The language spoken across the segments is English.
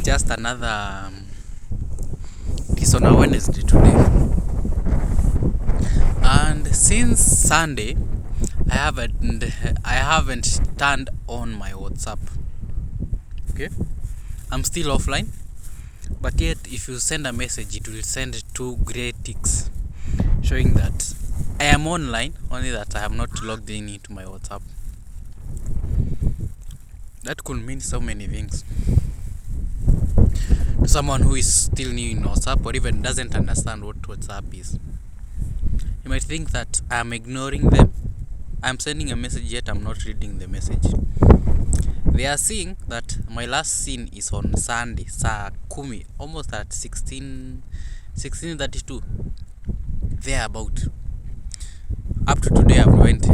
just another it's on a Wednesday today, and since Sunday I haven't turned on my WhatsApp. Okay, I'm still offline, but yet if you send a message, it will send two grey ticks showing that I am online, only that I have not logged in into my WhatsApp. That could mean so many things. To someone who is still new in WhatsApp or even doesn't understand what WhatsApp is, you might think that I'm ignoring them. I'm sending a message yet I'm not reading the message. They are seeing that my last scene is on Sunday, saa kumi, almost at 16:32. There about. Up to today I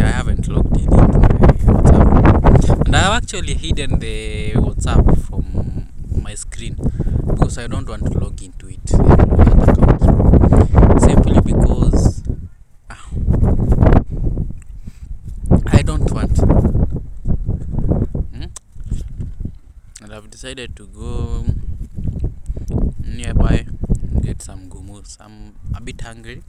haven't logged in into my WhatsApp. And I have actually hidden the WhatsApp from my screen because I don't want to log into it in that account. Simply because I don't want. And I've decided to go nearby and get some Ngumu. I'm a bit hungry.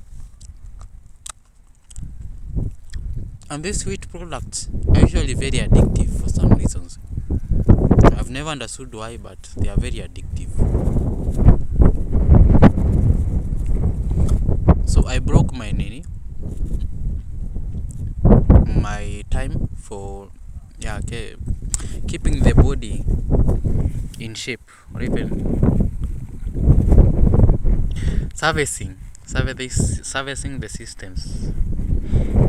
And these sweet products are usually very addictive for some reasons. I've never understood why, but they are very addictive. So I broke my time for keeping the body in shape, or even servicing the systems,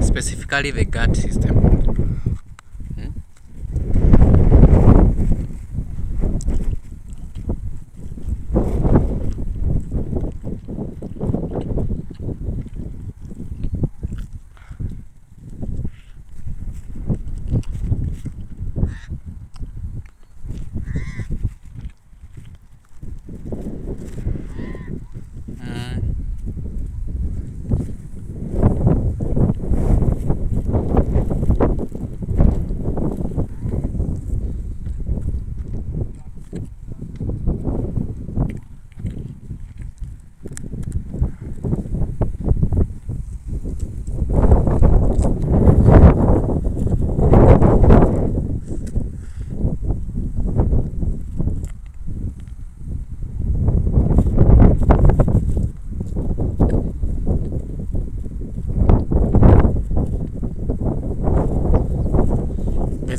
specifically the gut system.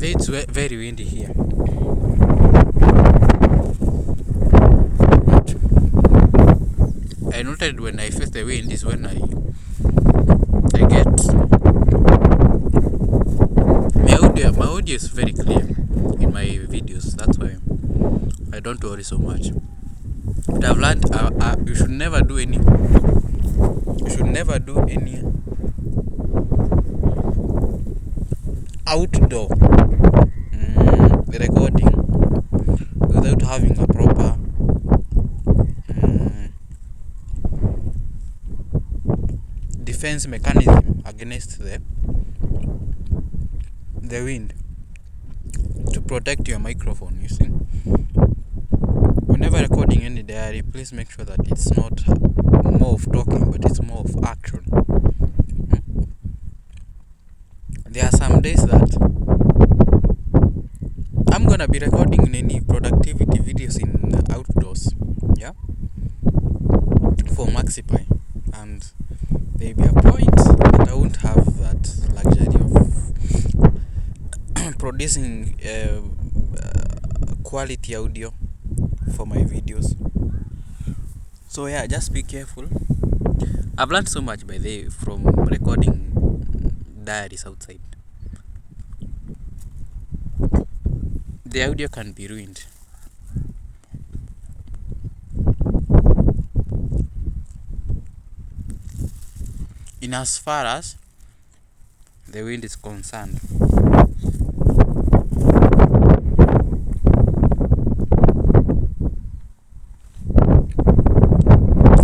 It's very windy here. I noted when I face the wind is when I get my audio is very clear in my videos. That's why I don't worry so much. But I've learned you should never do any outdoor recording without having a proper defense mechanism against the wind to protect your microphone. You see, whenever recording any diary, please make sure that it's not more of talking, but it's more of action. There are some days that I'm gonna be recording any productivity videos in outdoors, for Maxipy, and there will be a point that I won't have that luxury of producing quality audio for my videos. So just be careful. I've learned so much by the way from recording diaries outside. The audio can be ruined. In as far as the wind is concerned.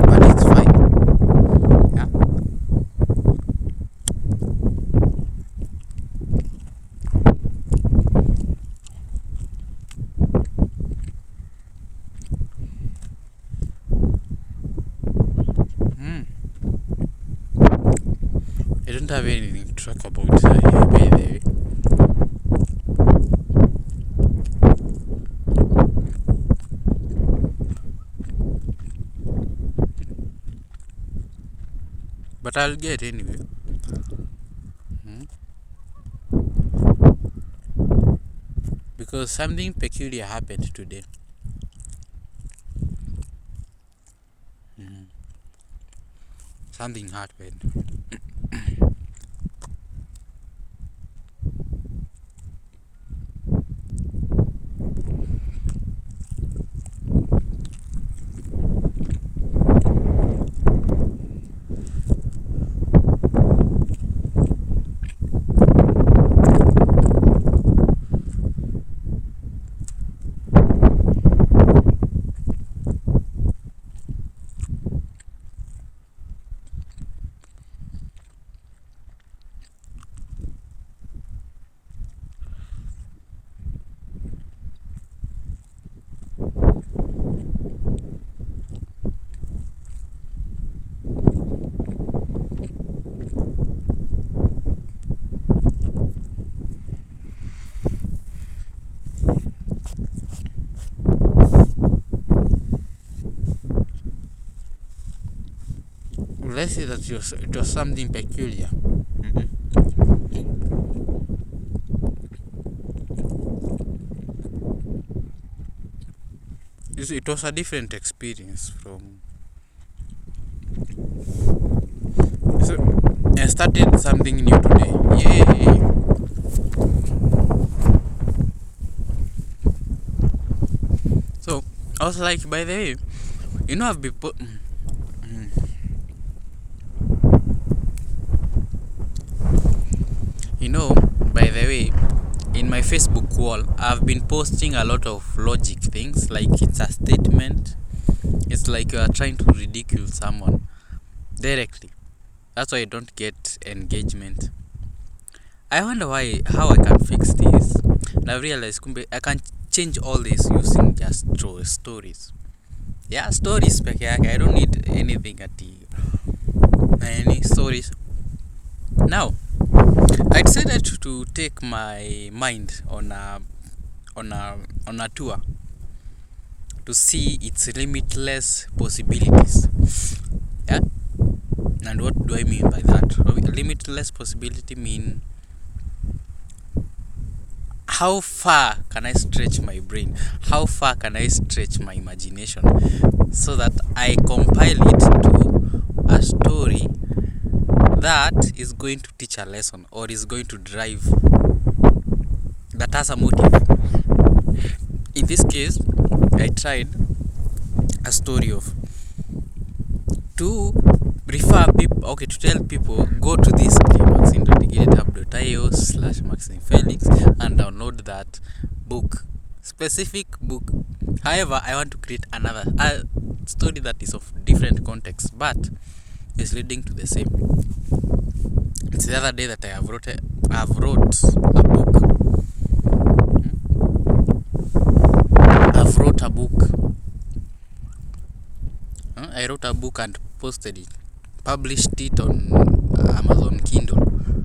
But it's fine. don't have anything to talk about, by the way. But I'll get anyway. Hmm? Because something peculiar happened today. Hmm. Something happened. Let's say that it was something peculiar. It was a different experience from. So I started something new today. Yay! So I was like, by the way, I've been by the way, in my Facebook wall, I've been posting a lot of logic things, like it's a statement. It's like you are trying to ridicule someone directly. That's why I don't get engagement. I wonder how I can fix this. And I realized I can change all this using just stories. Yeah, stories peke yake. I don't need anything at any stories. Now, I decided to take my mind on a tour to see its limitless possibilities. Yeah? And what do I mean by that? Limitless possibility mean how far can I stretch my brain? How far can I stretch my imagination so that I compile it to a story that is going to teach a lesson or is going to drive, that has a motive. In this case, I tried a story of to to tell people, go to this maximeintegrated.io/maximfelix and download that specific book. However, I want to create another story that is of different context but is leading to the same. It's the other day that I have wrote a book. I wrote a book and posted it, published it on Amazon Kindle.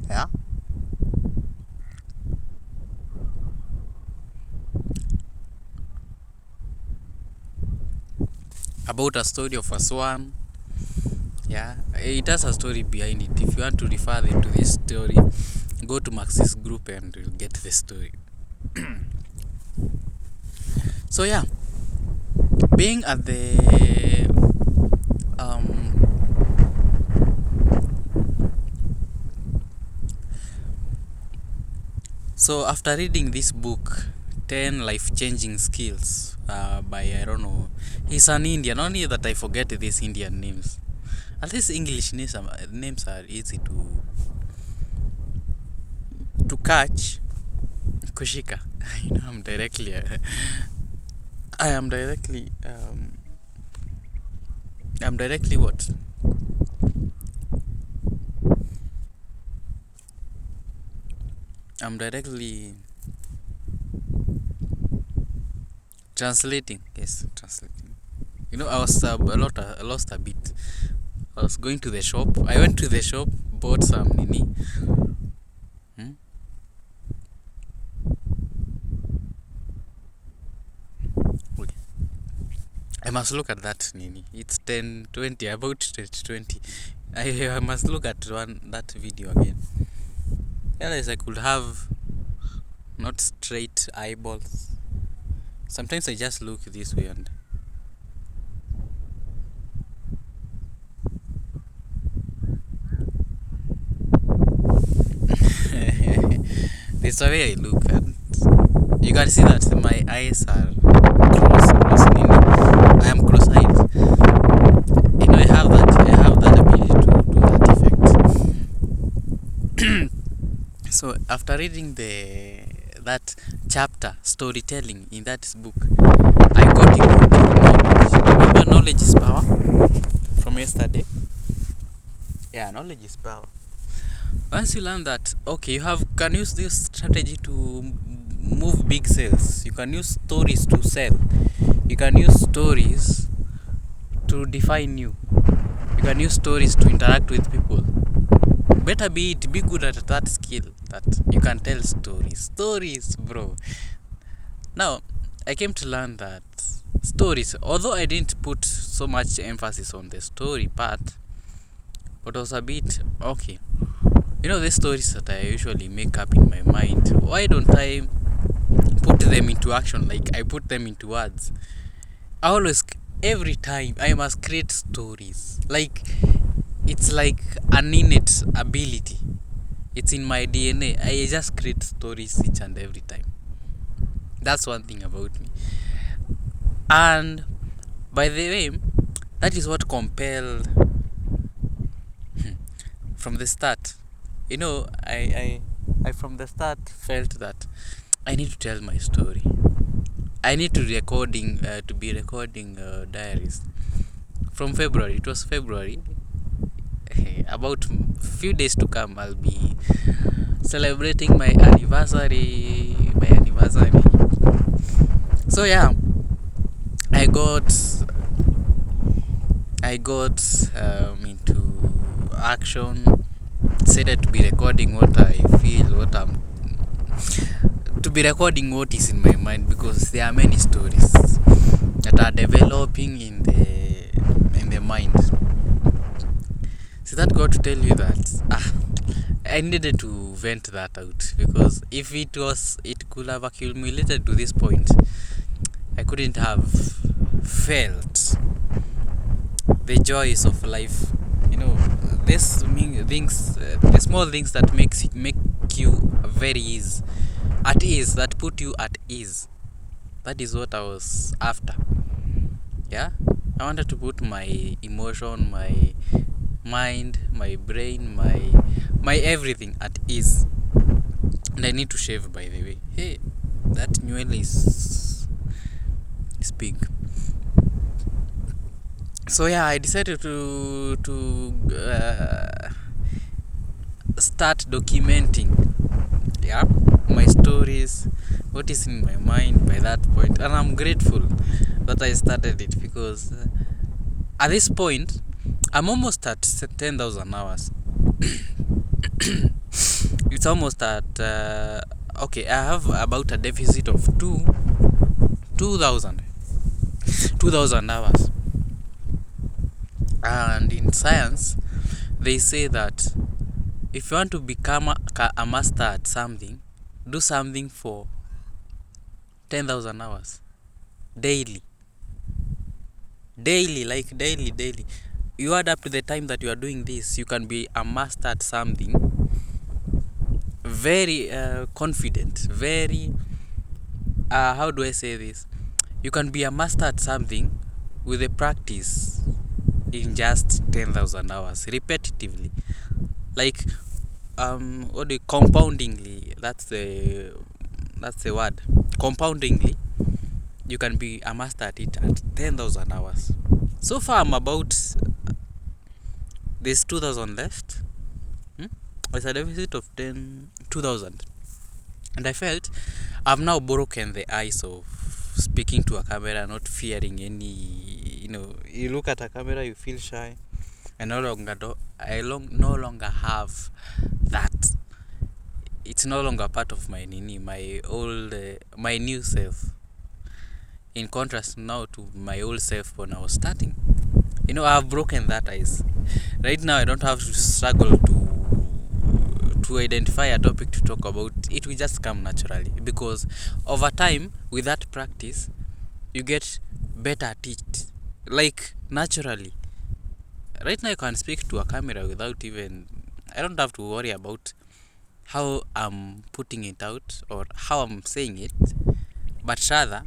Yeah. About a story of a swan. Yeah, it has a story behind it. If you want to refer to this story, go to Max's group and you'll get the story. So yeah, being at the so after reading this book, 10 life-changing skills by, I don't know, he's an Indian. Only that I forget these Indian names. At least English names are easy to catch. Kushika. I'm directly what? I'm directly translating. Yes, translating. I was I lost a bit. I was going to the shop. I went to the shop, spot some nini. Hmm? Okay. I must look at that nini. It's 10:20, about 20:20. I must look at that video again. Otherwise I could have not straight eyeballs. Sometimes I just look this way and this way I look, and you can see that my eyes are cross nini. I am cross-eyed. You know, I have that ability to do that effect. So after reading that chapter, storytelling, in that book, I got a good knowledge. Remember, knowledge is power from yesterday? Yeah, knowledge is power. Once you learn that, okay, you can use this strategy to move big sales. You can use stories to sell. You can use stories to define you. You can use stories to interact with people. Better be good at that skill, that you can tell stories, bro. Now I came to learn that stories, although I didn't put so much emphasis on the story part, but was a bit okay. You know, the stories that I usually make up in my mind, why don't I put them into action, like I put them into words? I always, every time I must create stories. Like, it's like an innate ability. It's in my DNA. I just create stories each and every time. That's one thing about me. And by the way, that is what compelled from the start. You know, I from the start felt that I need to tell my story. I need to be recording diaries. From February, it was February. About few days to come, I'll be celebrating my anniversary. So yeah, I got into action. Decided to be recording what I feel, to be recording what is in my mind, because there are many stories that are developing in the mind. So that got to tell you that I needed to vent that out, because if it could have accumulated to this point, I couldn't have felt the joys of life. You know, the small things that make you very at ease, that put you at ease. That is what I was after. Yeah, I wanted to put my emotion, my mind, my brain, my everything at ease. And I need to shave, by the way. Hey, that nywele is big. So yeah, I decided to start documenting, yeah, my stories, what is in my mind by that point. And I'm grateful that I started it, because at this point I'm almost at 10,000 hours. It's almost at okay, I have about a deficit of 2,000 hours. And in science, they say that if you want to become a master at something, do something for 10,000 hours daily. Like daily. You add up to the time that you are doing this, you can be a master at something. Very confident, very how do I say this? You can be a master at something with a practice in just 10,000 hours repetitively. Like compoundingly, that's the word. Compoundingly, you can be a master at it at 10,000 hours. So far I'm about, there's 2,000 left. It's a deficit of 2,000. And I felt I've now broken the ice of speaking to a camera, not fearing any, you look at a camera, you feel shy. No longer have that. It's no longer part of my my old, my new self. In contrast now to my old self when I was starting. I've broken that ice. Right now, I don't have to struggle to identify a topic to talk about. It will just come naturally, because over time, with that practice, you get better at it, like naturally. Right now, I can speak to a camera without even, I don't have to worry about how I'm putting it out or how I'm saying it, but rather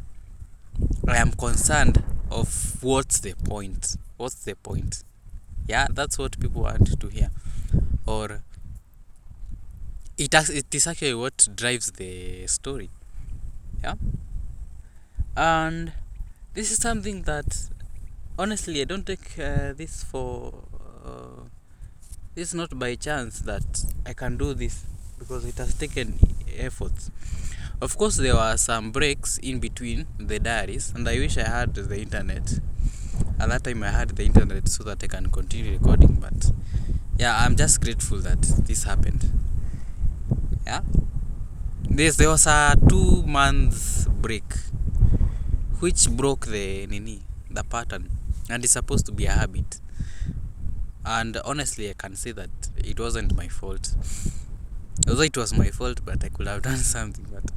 I am concerned of what's the point. Yeah, that's what people want to hear. Or it is actually what drives the story. Yeah. And this is something that, honestly, I don't take this for this is not by chance that I can do this, because it has taken efforts. Of course, there were some breaks in between the diaries, and I wish I had the internet. At that time, I had the internet so that I can continue recording. But yeah, I'm just grateful that this happened. Yeah, there was a 2 month break, which broke the pattern, and it's supposed to be a habit. And honestly, I can say that it wasn't my fault. Although it was my fault, but I could have done something. But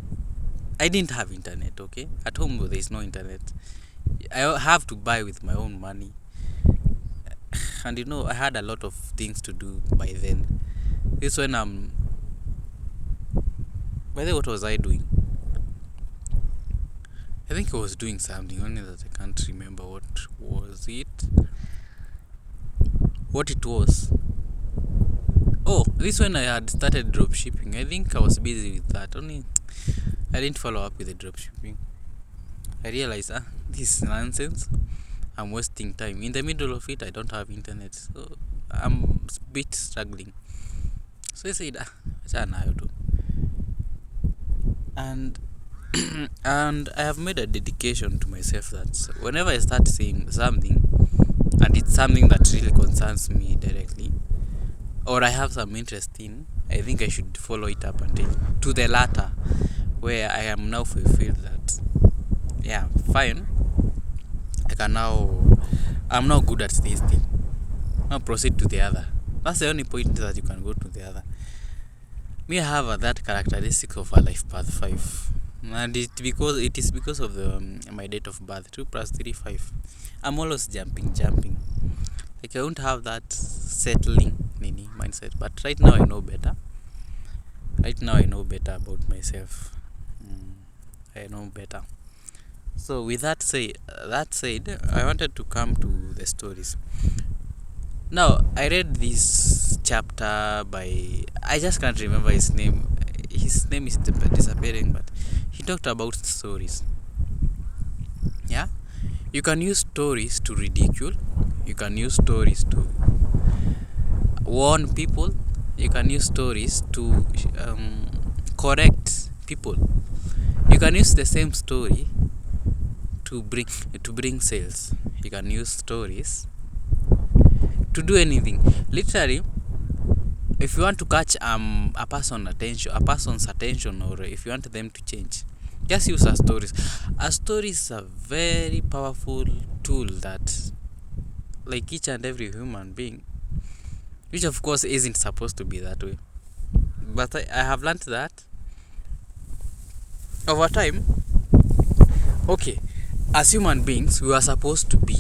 I didn't have internet. Okay, at home there is no internet. I have to buy with my own money, and I had a lot of things to do by then. This when by the way, what was I doing? I think I was doing something, only that I can't remember what was it. What it was. Oh, this when I had started drop shipping. I think I was busy with that. Only I didn't follow up with the drop shipping. I realized, this is nonsense. I'm wasting time. In the middle of it, I don't have internet, so I'm a bit struggling. So I said, and and I have made a dedication to myself that whenever I start saying something, and it's something that really concerns me directly, or I have some interest in, I think I should follow it up until to the latter, where I am now fulfilled that, yeah, fine, I'm now good at this thing. Now proceed to the other. That's the only point that you can go to the other. Me, I have that characteristic of a life path 5. And it is because of my date of birth, 2 plus 3 5. I'm always jumping. Like, I won't have that settling mindset. But right now I know better. Right now I know better about myself. I know better. So with that said, I wanted to come to the stories. Now, I read this chapter by, I just can't remember his name. His name is disappearing, but he talked about stories. Yeah, you can use stories to ridicule. You can use stories to warn people. You can use stories to correct people. You can use the same story to bring sales. You can use stories to do anything. Literally, if you want to catch a person's attention, or if you want them to change, just use a stories. A story is a very powerful tool that, like each and every human being, which of course isn't supposed to be that way, but I have learned that over time. Okay, as human beings, we are supposed to be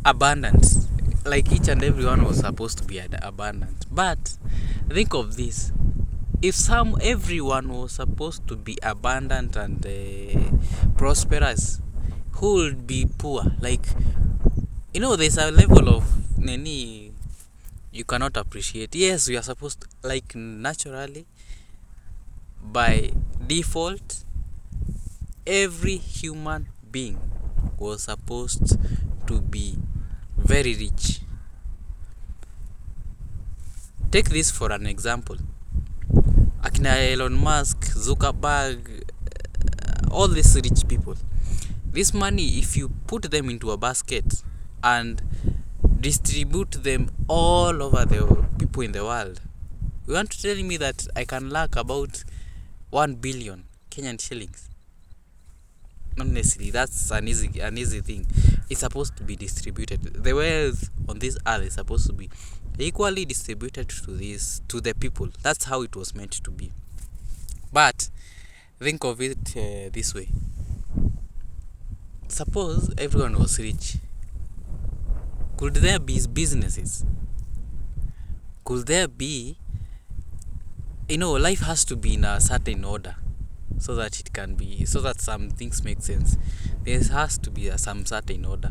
abundant. Like each and everyone was supposed to be abundant. But think of this: if everyone was supposed to be abundant and prosperous, who would be poor? Like, there's a level of you cannot appreciate. Yes, we are supposed to, like, naturally, by default, every human being was supposed to be very rich. Take this for an example. Akina Elon Musk, Zuckerberg, all these rich people. This money, if you put them into a basket and distribute them all over the people in the world. You want to tell me that I can lack about 1 billion Kenyan shillings? Honestly, that's an easy thing. It's supposed to be distributed. The wealth on this earth is supposed to be equally distributed to the people. That's how it was meant to be. But think of it this way. Suppose everyone was rich. Could there be businesses? Could there be, life has to be in a certain order so that some things make sense. There has to be some certain order.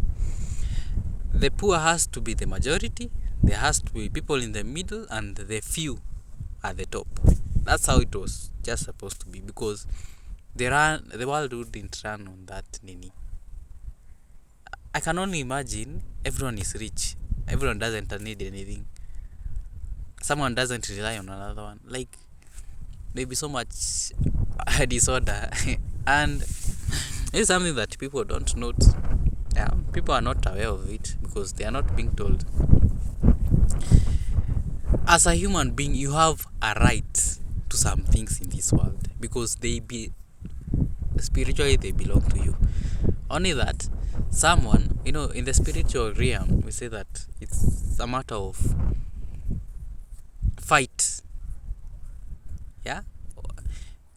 The poor has to be the majority. There has to be people in the middle and the few at the top. That's how it was just supposed to be, because the world wouldn't run on that nini. I can only imagine everyone is rich. Everyone doesn't need anything. Someone doesn't rely on another one. Like, there'll be so much disorder. And it's something that people don't note. Yeah, people are not aware of it because they are not being told. As a human being, you have a right to some things in this world because spiritually they belong to you. Only that someone, in the spiritual realm, we say that it's a matter of fight. Yeah,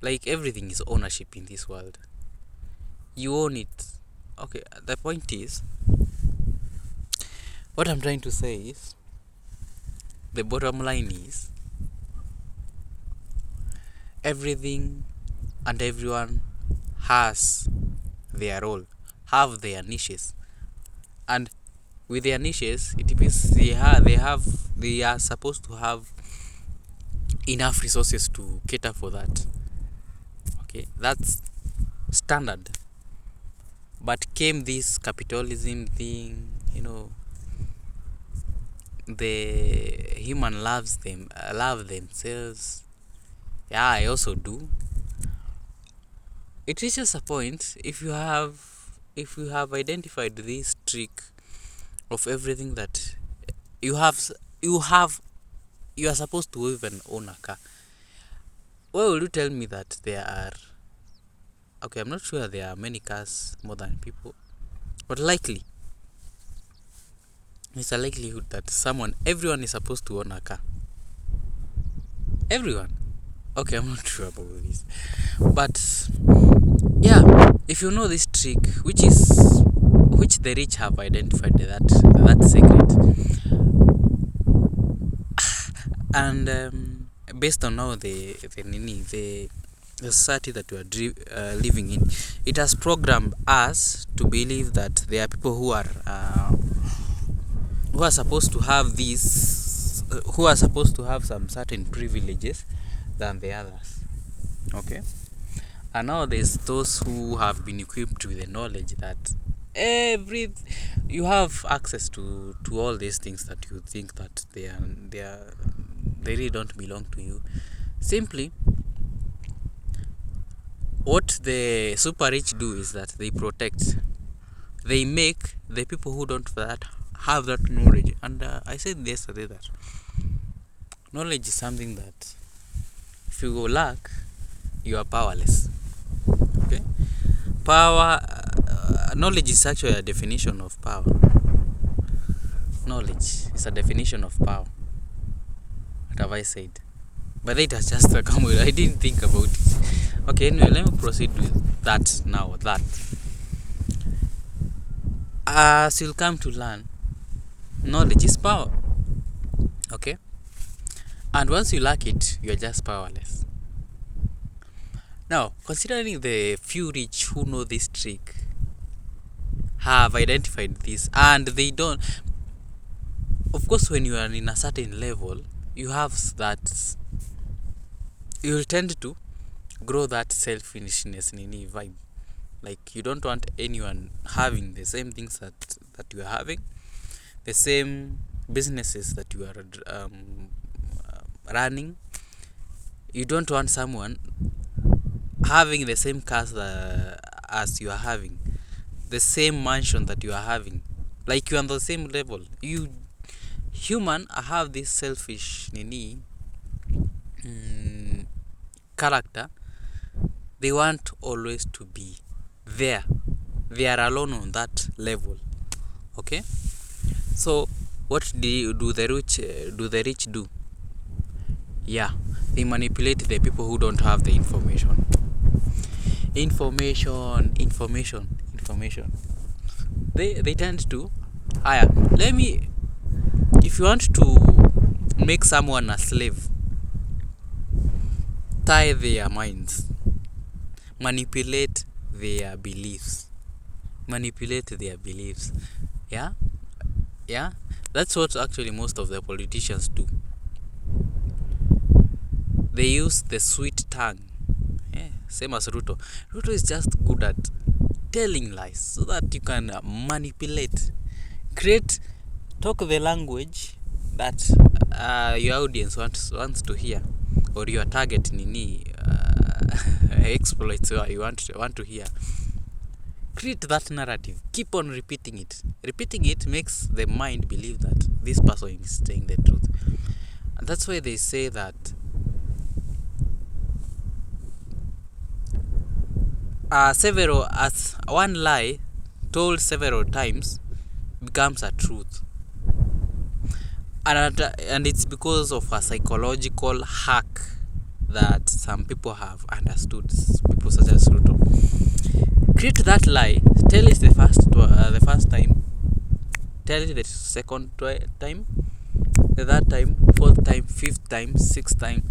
like everything is ownership in this world. You own it. Okay, the point is, what I'm trying to say is, the bottom line is, everything and everyone has their role, have their niches, and with their niches, it means they are supposed to have enough resources to cater for that. Okay, that's standard. But came this capitalism thing, the human love themselves. Yeah, I also do. It reaches a point, if you have identified this trick of everything that you are supposed to even own a car. Why will you tell me that there are, okay, I'm not sure there are many cars more than people, but likely it's a likelihood that everyone is supposed to own a car. Everyone. Okay, I'm not sure about this, but yeah, if you know this trick, which the rich have identified that secret, and based on now the society that we are living in, it has programmed us to believe that there are people who are supposed to have some certain privileges than the others. Okay, and now there's those who have been equipped with the knowledge that you have access to all these things that you think that they really don't belong to you. Simply, what the super rich do is that they protect. They make the people who don't have that knowledge. And I said yesterday that knowledge is something that if you lack, you are powerless. Okay, knowledge is actually a definition of power. Knowledge is a definition of power. What have I said? But it has just come with. I didn't think about it. Okay, anyway, let me proceed with that now. As you'll come to learn, knowledge is power. Okay, and once you lack it, you're just powerless. Now, considering the few rich who know this trick have identified this, and they don't. Of course, when you are in a certain level, you have that. You will tend to grow that selfishness in any vibe. Like, you don't want anyone having the same things that you are having, the same businesses that you are running. You don't want someone having the same cars as you are having, the same mansion that you are having. Like, you are on the same level. You human have this selfish character. They want always to be there. They are alone on that level. Okay, so what do the rich do? Yeah, they manipulate the people who don't have the information. They tend to if you want to make someone a slave, tie their minds, manipulate their beliefs. Yeah, that's what actually most of the politicians do. They use the sweet tongue. Yeah, same as Ruto is just good at telling lies so that you can manipulate, talk the language that your audience wants to hear, or your target exploits you want to hear. Create that narrative. Keep on repeating it. Repeating it makes the mind believe that this person is saying the truth. And that's why they say that one lie told several times becomes a truth. And it's because of a psychological hack that some people have understood, people such as Ruto. Create that lie, tell it the first time, tell it the second time, the third time, fourth time, fifth time, sixth time.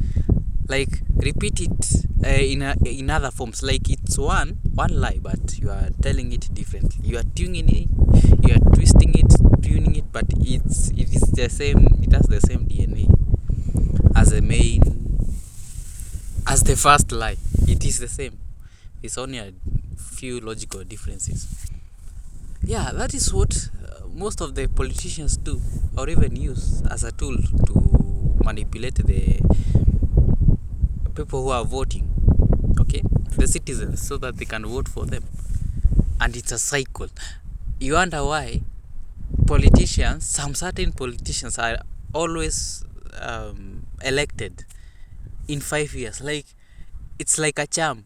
Like, repeat it in other forms. Like, it's one lie, but you are telling it differently. You are tuning it, you are twisting it, tuning it, but it is the same. It has the same DNA as the first lie. It is the same. It's only a few logical differences. Yeah, that is what most of the politicians do, or even use as a tool to manipulate the people who are voting, okay, the citizens, so that they can vote for them. And it's a cycle. You wonder why some certain politicians are always elected in 5 years. Like, it's like a charm.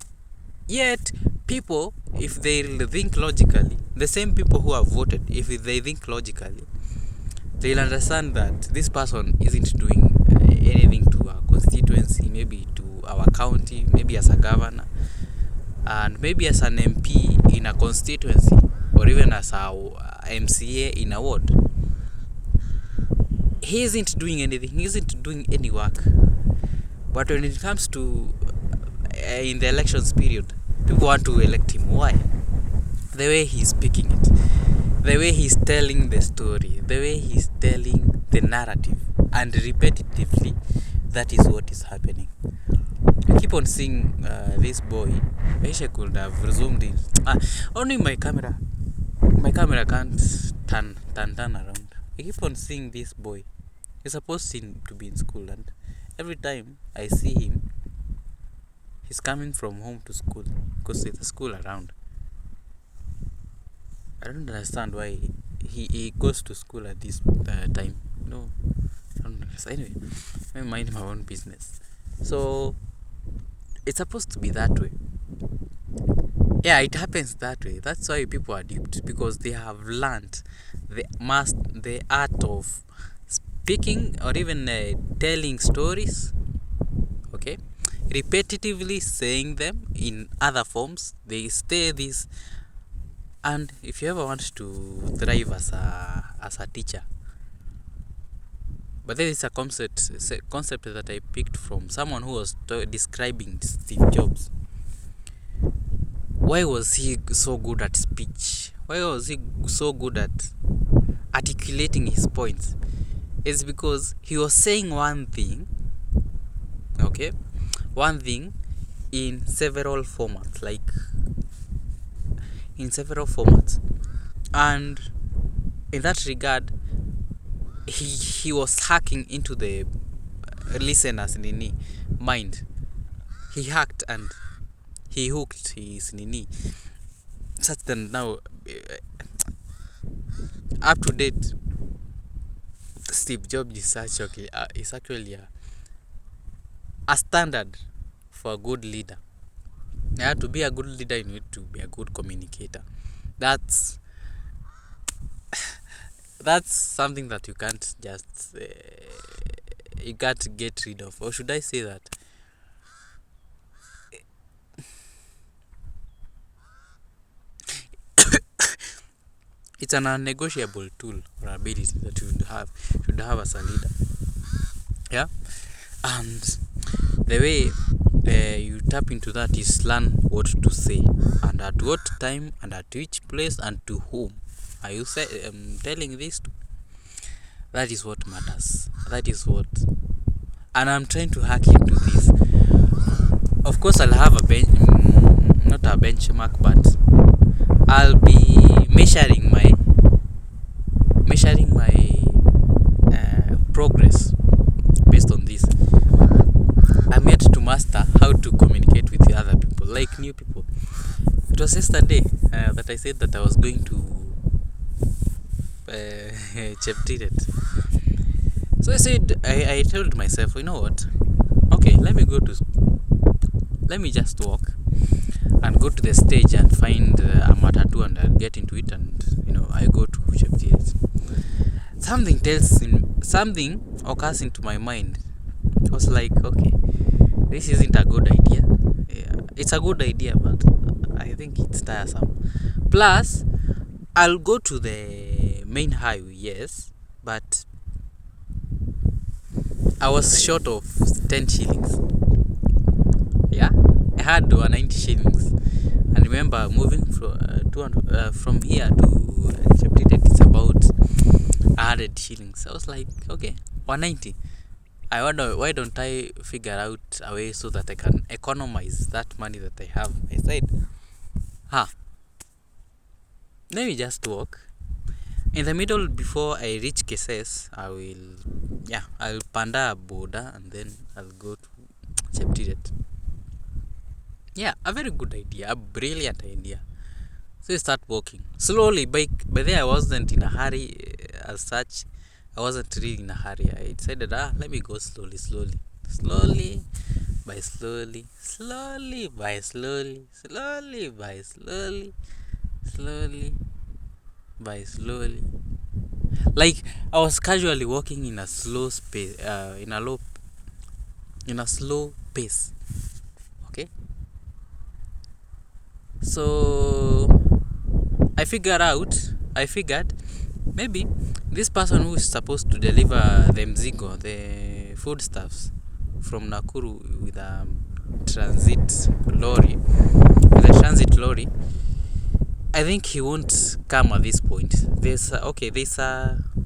Yet people, if they think logically, the same people who have voted, if they think logically, they'll understand that this person isn't doing anything to our constituency, maybe to our county, maybe as a governor, and maybe as an MP in a constituency, or even as a MCA in a ward. He isn't doing anything, he isn't doing any work. But when it comes to in the elections period, people want to elect him. Why? The way he's speaking it, the way he's telling the story, the way he's telling the narrative, and repetitively, that is what is happening. I keep on seeing this boy. I wish I could have resumed it. Only my camera can't turn around. I keep on seeing this boy. He's supposed to be in school, and every time I see him, he's coming from home to school because there's a school around. I don't understand why he goes to school at this time. No, I don't understand. Anyway, I mind my own business. So it's supposed to be that way. Yeah, it happens that way. That's why people are duped, because they have learned the art of speaking, or even telling stories. Okay, repetitively saying them in other forms. They stay this. And if you ever want to thrive as a teacher, but there is a concept that I picked from someone who was describing Steve Jobs. Why was he so good at speech? Why was he so good at articulating his points? It's because he was saying one thing in several formats, and in that regard, he was hacking into the listeners' mind. He hacked and he hooked his such that now, up to date, Steve Jobs is actually a standard for a good leader. Yeah, to be a good leader, you need to be a good communicator. That's something that you can't just you can't get rid of, or should I say that it's an unnegotiable tool or ability that you should have as a leader. Yeah, and the way you tap into that is learn what to say and at what time and at which place and to whom are you telling this to. That is what matters. That is what, and I'm trying to hack into this. Of course, I'll have not a benchmark, but I'll be measuring my progress based on this. I'm yet to master how to communicate with the other people, like new people. It was yesterday that I said that I was going to Cheptiret. So I said, I told myself, you know what? Okay, let me just walk and go to the stage and find a matatu and I'll get into it, and I go to Cheptiret. Something occurs into my mind. I was like, okay, this isn't a good idea. Yeah, it's a good idea, but I think it's tiresome. Plus, I'll go to the main highway, yes, but I was short of 10 shillings. Yeah, I had 190 shillings. And remember, moving from here to Cheptiret, it's about 100 shillings. I was like, okay, 190. I wonder, why don't I figure out a way so that I can economize that money that I have? I said, let me just walk. In the middle, before I reach Keses, I'll panda border and then I'll go to Cheptiret. Yeah, a very good idea, a brilliant idea. So you start walking slowly. By there, I wasn't in a hurry as such. I wasn't really in a hurry. I decided, let me go slowly by slowly, slowly by slowly, slowly by slowly, slowly by slowly. Like I was casually walking in a slow space, in a slow pace. Okay. So I figured maybe this person who is supposed to deliver the mzigo, the foodstuffs from Nakuru with a transit lorry, I think he won't come at this point. There's a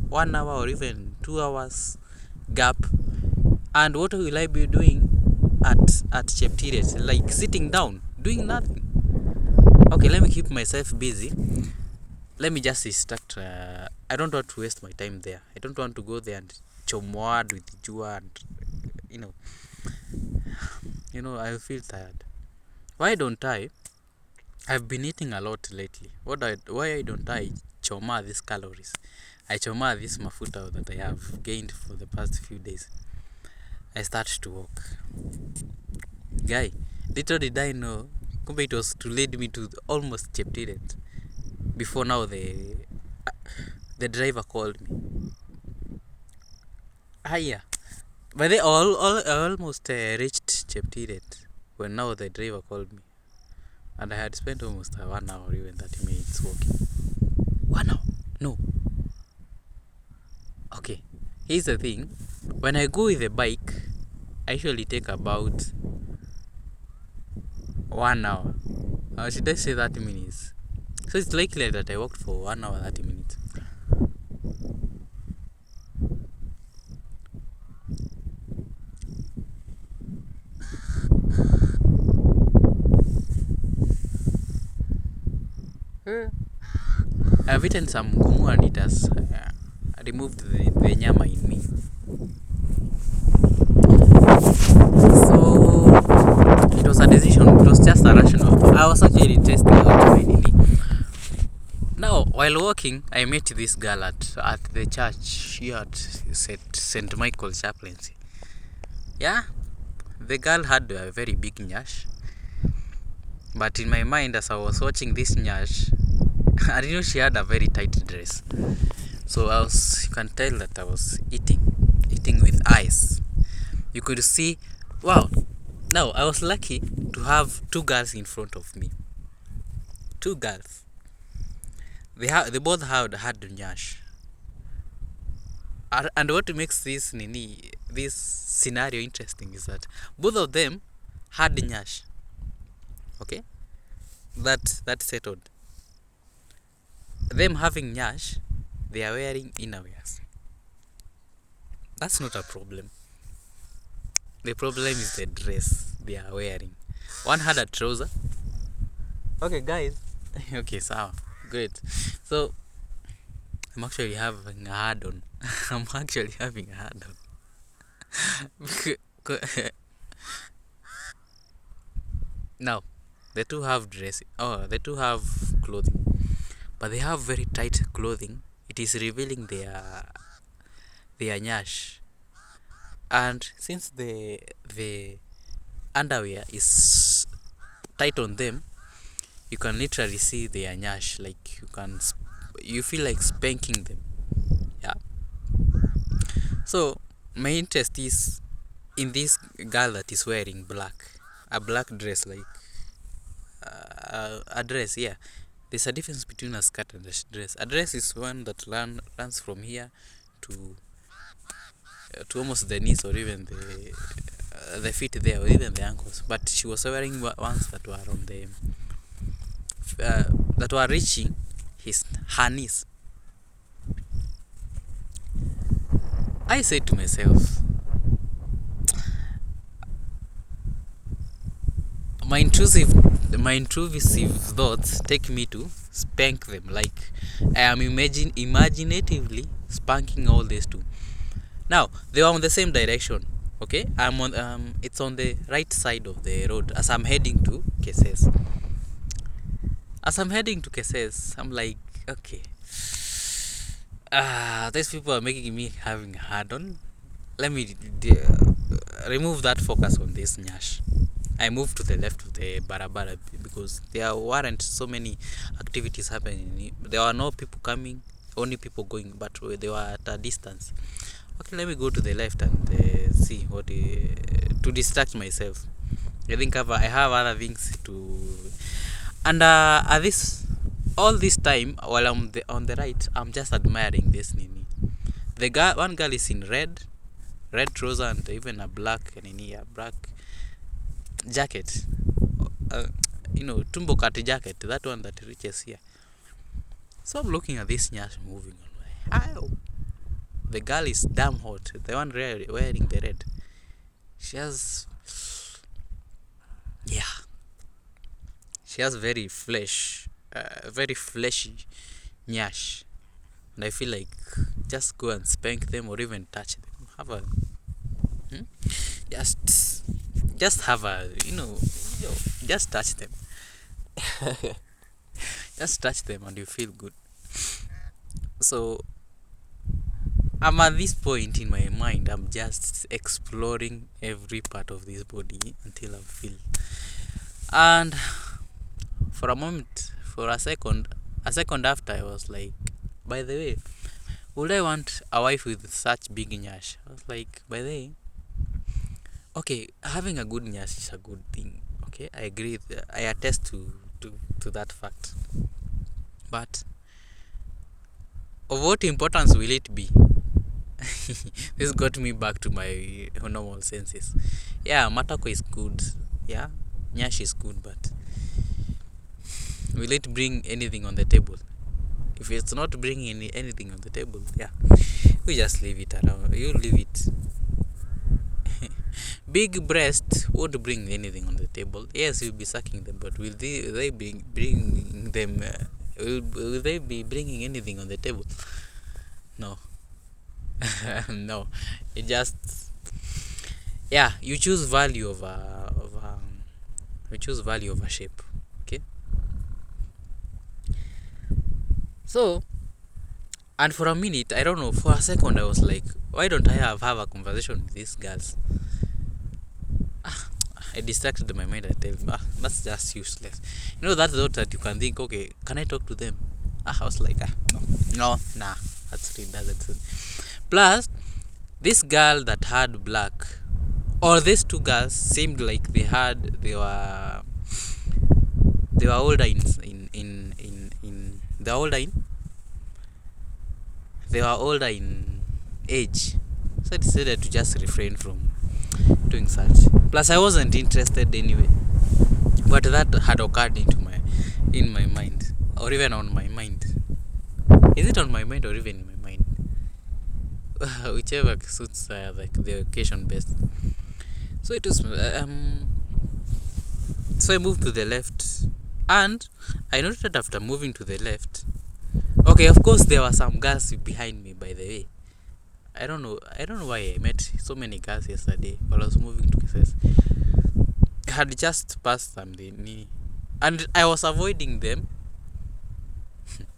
1 hour or even 2 hours gap, and what will I be doing at Cheptiret? Like sitting down, doing nothing. Okay, let me keep myself busy. Let me just instruct. I don't want to waste my time there. I don't want to go there and chomwad with jua and I feel tired. Why don't I? I've been eating a lot lately. Why don't I choma these calories? I choma this mafuta that I have gained for the past few days. I start to walk. Guy, little did I know, it was to lead me to almost Cheptiret. Before now, the driver called me. Yeah. But they almost reached Cheptiret when now the driver called me. And I had spent almost 1 hour, even 30 minutes walking. 1 hour? No. Okay. Here's the thing. When I go with a bike, I usually take about 1 hour. Or should I say 30 minutes? So it's likely that I walked for 1 hour, 30 minutes. I've eaten some Ngumu and it has removed the nyama in me. So it was a decision. It was just a rational. I was actually testing out my nini. Now, While walking, I met this girl at the church here at St. Michael Chaplaincy. Yeah, the girl had a very big nyash. But in my mind, as I was watching this nyash, I didn't know she had a very tight dress. So you can tell that I was eating with eyes. You could see, wow. Now, I was lucky to have two girls in front of me. Two girls. They both had nyash. And what makes this scenario interesting is that both of them had nyash. Okay, that settled. Them having nyash, they are wearing innerwears. That's not a problem. The problem is the dress they are wearing. One had a trouser. Okay, guys. Okay, so great. So I'm actually having a hard on. I'm actually having a hard on. Now, the two have the two have clothing, but they have very tight clothing. It is revealing their nyash, and since the underwear is tight on them, you can literally see their nyash. Like you feel like spanking them. Yeah. So my interest is in this girl that is wearing a black dress, like a dress. Yeah, there's a difference between a skirt and a dress. A dress is one that runs from here to almost the knees, or even the feet there, or even the ankles. But she was wearing ones that were on the that were reaching her knees. I said to myself, my intrusive thoughts take me to spank them. Like I am imaginatively spanking all these two. Now they were on the same direction. Okay, I'm on it's on the right side of the road as I'm heading to Keses. I'm like, okay, these people are making me having a hard on. Let me remove that focus on this nyash. I moved to the left of the barabara because there weren't so many activities happening. There were no people coming, only people going, but they were at a distance. Okay, let me go to the left and see what to distract myself. I think I have other things to. And at all this time, while I'm on the right, I'm just admiring this nini. One girl is in red trouser and even a black jacket. Tumbo cut jacket, that one that reaches here. So I'm looking at this nyash moving on. Ow. The girl is damn hot. The one wearing the red. She has very fleshy nyash. And I feel like just go and spank them or even touch them. Have a just have a just touch them. Just touch them and you feel good. So I'm at this point in my mind, I'm just exploring every part of this body until I feel. And for a second after, I was like, by the way, would I want a wife with such big nyash? I was like, by the way, okay, having a good nyash is a good thing. Okay, I agree. I attest to that fact. But of what importance will it be? This got me back to my normal senses. Yeah, matako is good. Yeah, nyash is good, but will it bring anything on the table? If it's not bringing anything on the table, yeah, we just leave it around. You leave it. Big breast won't bring anything on the table. Yes, you'll be sucking them, but will they be bringing them? Will they be bringing anything on the table? No. No. It just, yeah, you choose value over shape. Okay. So, and for a minute, I don't know, for a second, I was like, why don't I have a conversation with these girls? I distracted my mind. I tell them, that's just useless. You know, that thought that you can think, okay, can I talk to them? I was like, no, nah, that's really doesn't. Plus, this girl that had black, or these two girls seemed like they were older in they were older in they were older in age. So I decided to just refrain from doing such. Plus, I wasn't interested anyway. But that had occurred in my mind, or even on my mind. Is it on my mind or even in my mind? Whichever suits like the occasion best. So it was so I moved to the left, and I noticed that after moving to the left, okay, of course there were some girls behind me. By the way, I don't know why I met so many girls yesterday while I was moving to Kisses. I had just passed something, and I was avoiding them.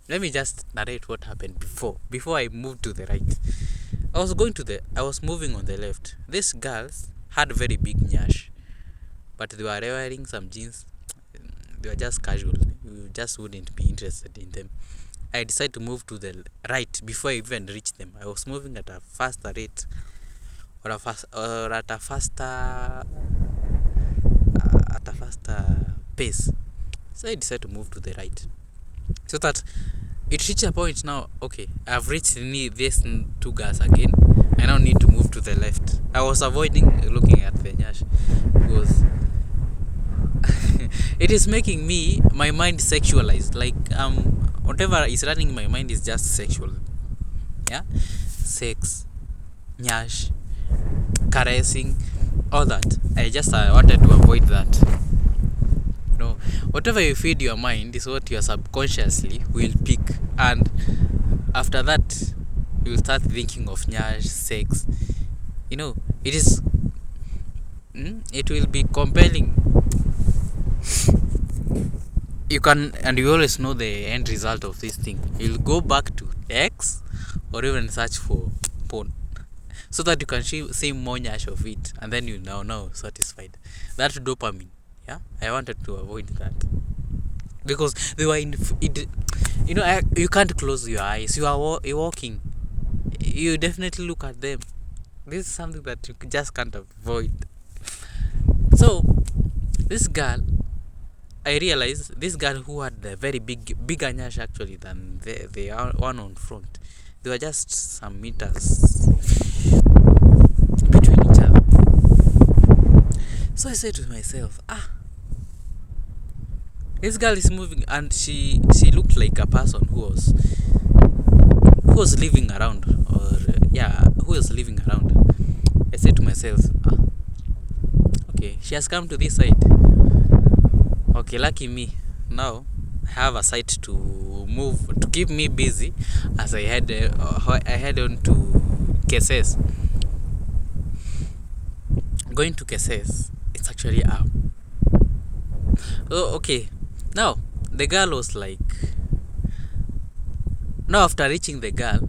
Let me just narrate what happened before I moved to the right. I was moving on the left. These girls had very big nyash, but they were wearing some jeans. They were just casual. You just wouldn't be interested in them. I decided to move to the right before I even reached them. I was moving at a faster rate, or at a faster pace. So I decided to move to the right, so that it reached a point now. Okay, I've reached these two girls again. I now need to move to the left. I was avoiding looking at the nyash because it is making my mind sexualized. Like whatever is running in my mind is just sexual. Yeah, sex, nyash, caressing, all that. I wanted to avoid that. No, whatever you feed your mind is what your subconsciously will pick, and after that you will start thinking of nyash, sex. It will be compelling. You always know the end result of this thing. You'll go back to X or even search for porn, so that you can see more nyash of it, and then you now satisfied. That dopamine. Yeah, I wanted to avoid that because they were you can't close your eyes. You're walking. You definitely look at them. This is something that you just can't avoid. So this girl, I realized this girl who had the very bigger nyash actually than the one on front. They were just some meters between each other. So I said to myself, this girl is moving, and she looked like a person who was living around, who was living around. I said to myself, okay, she has come to this side. Okay, lucky me. Now I have a site to keep me busy as I head on to Keses. Going to Keses, it's actually up. Oh, okay. Now the girl was like, now after reaching the girl,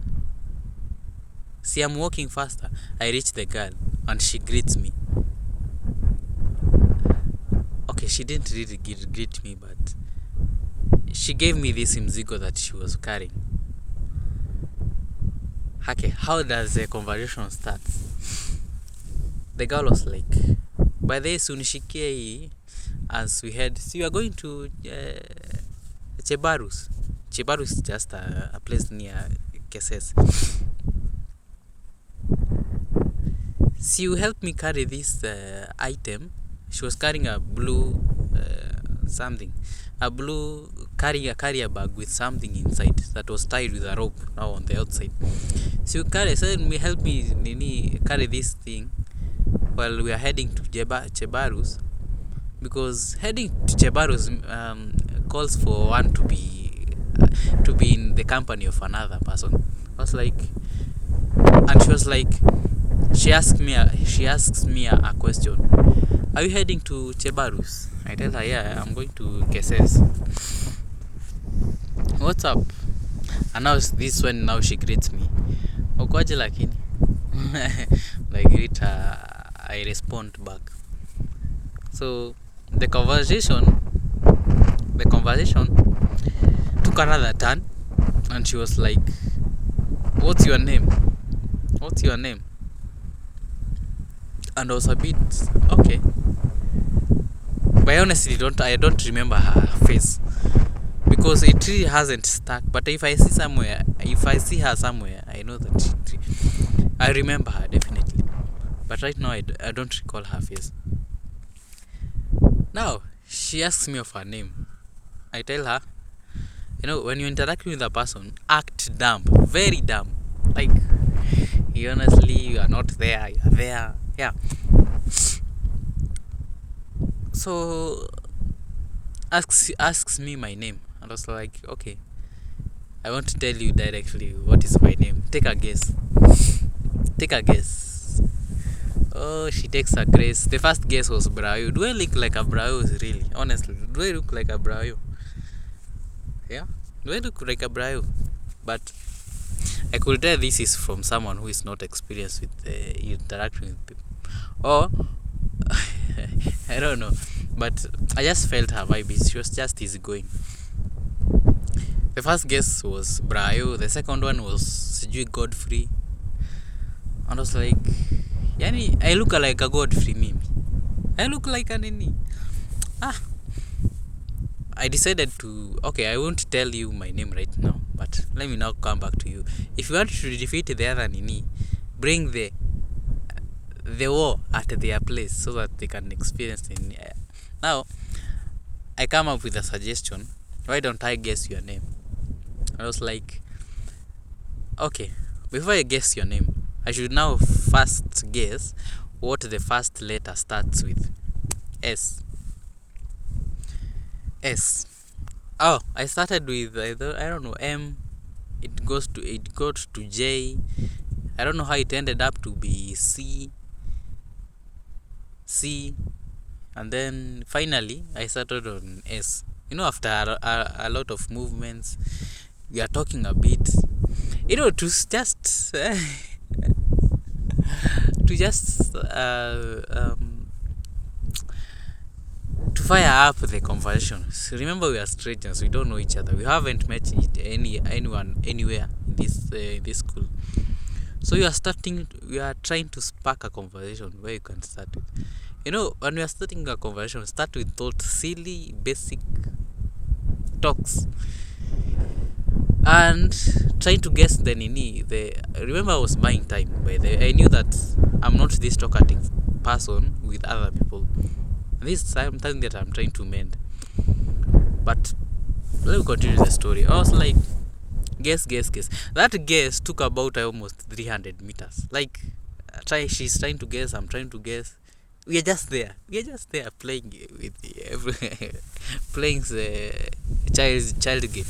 see, I'm walking faster. I reach the girl and she greets me. Okay, she didn't really greet me, but she gave me this mzigo that she was carrying. Okay, how does the conversation start? The girl was like, by the way, sunishikie as we head. So you are going to Chebarus. Chebarus is just a place near Keses. So you help me carry this item. She was carrying a blue carrier bag with something inside that was tied with a rope now on the outside. So you said me help me carry this thing while we are heading to Chebarus, because heading to Chebarus calls for one to be in the company of another person. I was like, and she was like, she asks me a question. Are you heading to Chebarus? I tell her, yeah, I'm going to Keses. What's up? And now this when now she greets me. Okwaje lakini. I greet her, I respond back. So the conversation took another turn, and she was like, "What's your name? What's your name?" And I was a bit okay, but I don't remember her face because it really hasn't stuck. But if I see her somewhere, I know that I remember her definitely. But right now, I don't recall her face. Now she asks me of her name. I tell her, when you're interacting with a person, act dumb, very dumb. Like, honestly, you are not there, you are there. Yeah. So, asks me my name. And I was like, okay, I want to tell you directly what is my name. Take a guess. Take a guess. Oh, she takes a guess. The first guess was Brayo. Do I look like a Brayo, really? Honestly, do I look like a Brayo? Yeah? Do I look like a Brayo? But I could tell this is from someone who is not experienced with interacting with people. Or, I don't know. But I just felt her vibe. She was just easygoing. The first guess was Brayo. The second one was Sijui Godfrey. And I was like, Yani, I look like a Godfrey mimi. I look like a nini. I decided to, okay, I won't tell you my name right now, but let me now come back to you. If you want to defeat the other nini, bring the war at their place so that they can experience it. Now, I come up with a suggestion. Why don't I guess your name? I was like, okay, before I guess your name, I should now first guess what the first letter starts with. S. S. Oh, I started with I don't know, M. It got to J. I don't know how it ended up to be C, and then finally I started on S. After a lot of movements, we are talking a bit. To just to just to fire up the conversation. Remember, we are strangers. We don't know each other. We haven't met anyone anywhere in this school. So we are trying to spark a conversation where you can start with. When we are starting a conversation, start with those silly, basic talks. And trying to guess the nini. Remember, I was buying time. I knew that I'm not this talkative person with other people. This is something that I'm trying to mend. But let me continue the story. I was like, guess. That guess took about almost 300 meters. Like, she's trying to guess, I'm trying to guess. We are just there playing with playing the child game.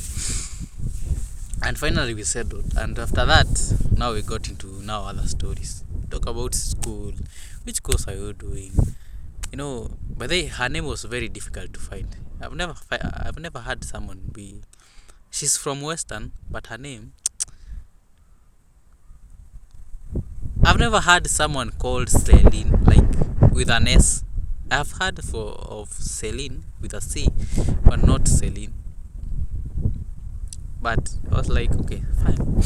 And finally we settled. And after that, now we got into other stories. Talk about school. Which course are you doing? By the way, her name was very difficult to find. I've never had someone be. She's from Western, but her name. I've never had someone called Celine, like with an S. I've heard of Celine with a C, but not Celine. But I was like, okay, fine.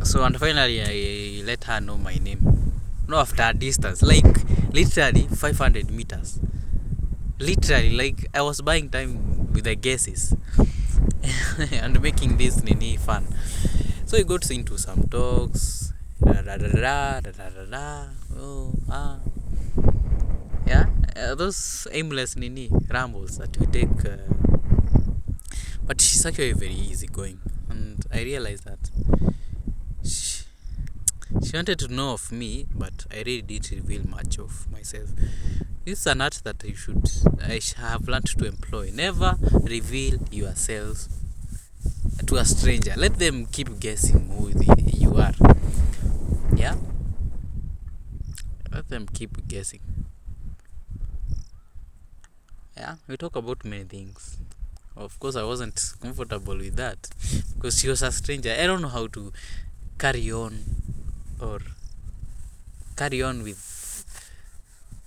So and finally, I let her know my name. After a distance, like literally 500 meters. Literally, like I was buying time with the guesses and making this nini fun. So we got into some talks. Yeah, those aimless nini rambles that we take. But she's actually very easygoing, and I realized that she wanted to know of me, but I really didn't reveal much of myself. This is an art that I have learned to employ. Never reveal yourself to a stranger. Let them keep guessing who you are. Yeah? Let them keep guessing. Yeah? We talk about many things. Of course, I wasn't comfortable with that because she was a stranger. I don't know how to carry on or carry on with.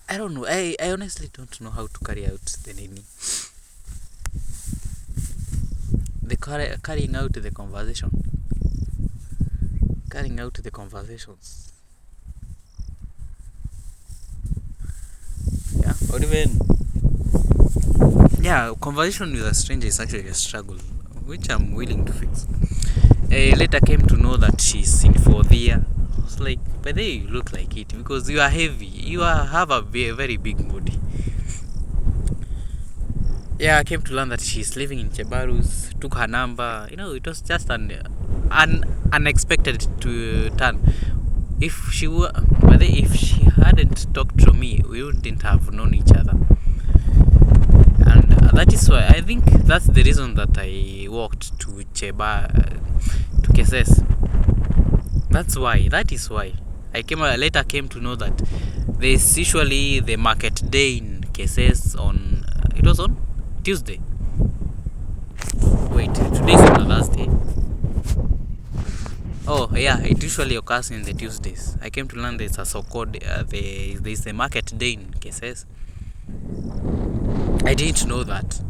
I don't know. I honestly don't know how to carry out carrying out the conversation. Carrying out the conversations. Yeah, or even conversation with a stranger is actually a struggle, which I'm willing to fix. I later came to know that she's in 4th year. I was like, by the way, you look like it because you are heavy. Have a very big body. Yeah, I came to learn that she's living in Chebarus. Took her number. It was just an unexpected turn. If she hadn't talked to me, we wouldn't have known each other. And that is why I think that's the reason that I walked to Keses. That is why I later came to know that there's usually the market day in Keses it was on Tuesday. Wait, today's on Thursday. Oh yeah, it usually occurs in the Tuesdays. I came to learn there's a so-called there's a market day in Keses. I didn't know that.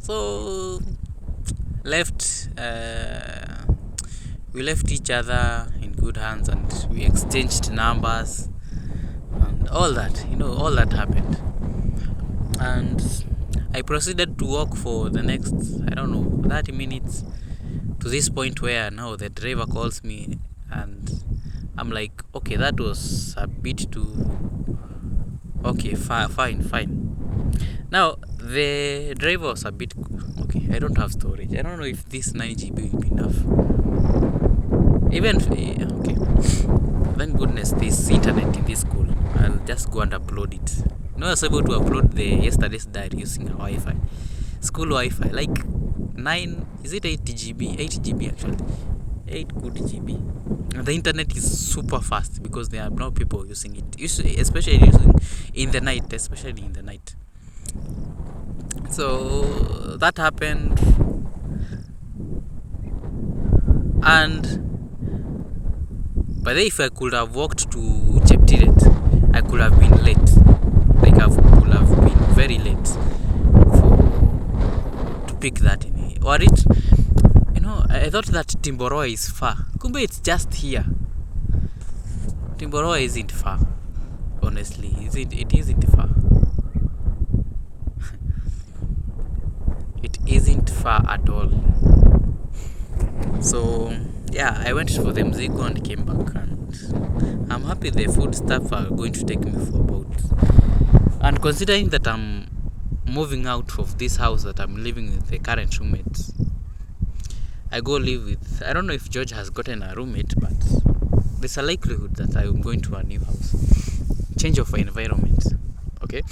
So we left each other in good hands and we exchanged numbers and all that. All that happened. And I proceeded to walk for the next, 30 minutes to this point where now the driver calls me and I'm like, okay, that was a bit too... Okay, fine. Now, the driver was a bit... Okay, I don't have storage. I don't know if this 9 GB will be enough. Okay. Thank goodness there's internet in this school. I'll just go and upload it. I was able to upload the yesterday's diary using a Wi-Fi. School Wi-Fi. Like 9... Is it 8 GB? 8 GB actually. 8 good GB. And the internet is super fast because there are no people using it. Especially in the night. So that happened, and by the way, if I could have walked to Cheptiret, I could have been late. Like I could have been very late to pick that in. Or I thought that Timboroa is far. Kumbe it's just here. Timboroa isn't far. Honestly, it isn't far. It isn't far at all. So yeah, I went for the mzigo and came back, and I'm happy the food stuff are going to take me for about. And considering that I'm moving out of this house that I'm living with the current roommates, I go live with... I don't know if George has gotten a roommate, but there's a likelihood that I'm going to a new house. Change of environment. Okay.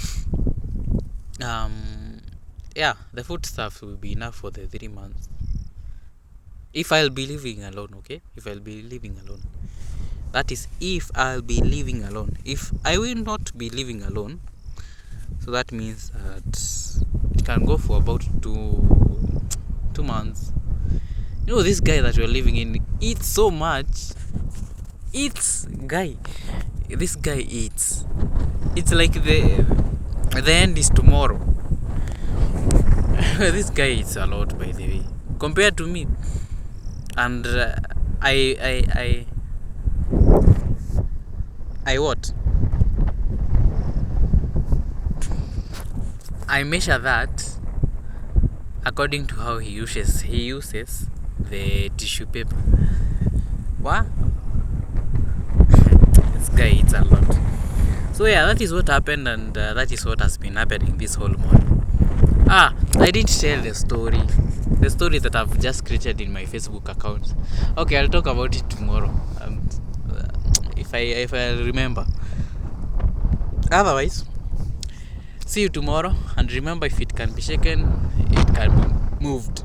The food stuff will be enough for the 3 months. If I'll be living alone, okay? That is, if I'll be living alone. If I will not be living alone, so that means that it can go for about 2 months. This guy that we're living in eats so much. This guy eats. It's like the end is tomorrow. This guy eats a lot, by the way, compared to me. And I what? I measure that according to how he uses the tissue paper. What? This guy eats a lot. So yeah, that is what happened, and that is what has been happening this whole morning. I didn't tell the story that I've just created in my Facebook account. Okay, I'll talk about it tomorrow, if I remember. Otherwise, see you tomorrow, and remember, if it can be shaken, it can be moved.